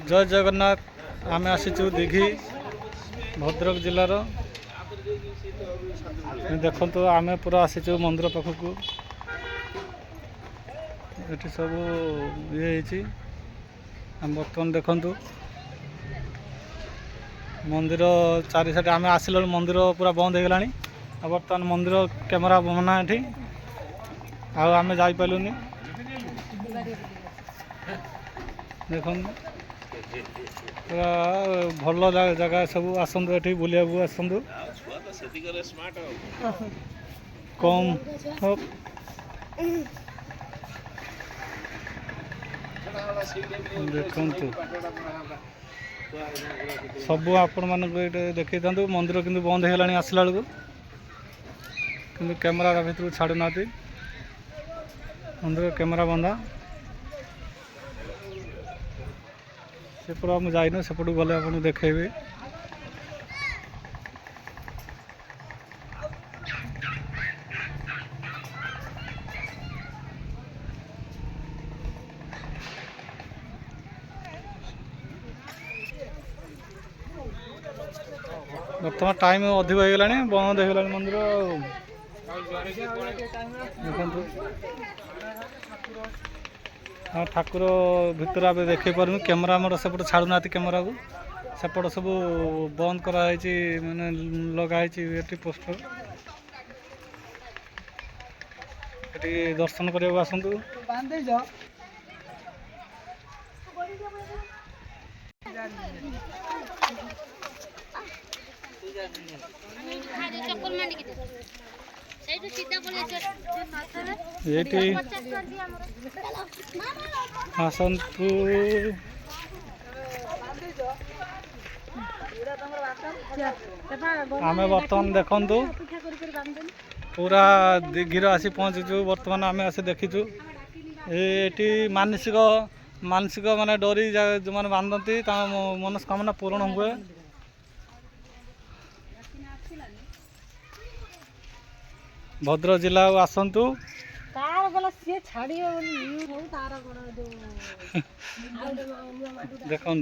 जय जगन्नाथ। आम आसीचु दीघी भद्रक जिलार देखु आम पूरा आसीचु मंदिर पाखक ये सब ये बर्तमान देखु मंदिर चारि साइड आम आसिल मंदिर पूरा बंद हो गला। बर्तमान मंदिर कैमेरा बना ये आम जापारूनी देख पूरा भल जगह सब आसतु ये बुलिया आसतु कम देखु सब आपण मान देखी था मंदिर किंतु बंद हो गला आसला बेलू कि कैमेरा भर छाड़ू ना मंदिर कैमेरा बंधा से पूरा मुझे जाइन सेपटू गले आप देखेबी। बर्तमान टाइम अधिक हो गला बंद हो गला मंदिर देखु हाँ ठाकुर भितर आम देखे पार्मी कैमेरा मोर सेपट छाड़ू ना कैमेरा को सेपट सब बंद कराई माने लगाई पोस्टर ये दर्शन करने आसतु ये आसतु आम बर्तमान देखु पूरा दीघीर आसी पहुँचीचु। बर्तमान आम आसी देखीचु ये मानसिक मानसिक माने डरी जो मैंने बांधती मनस्कामना पूर्ण हुए। भद्रक जिला आसतु देखु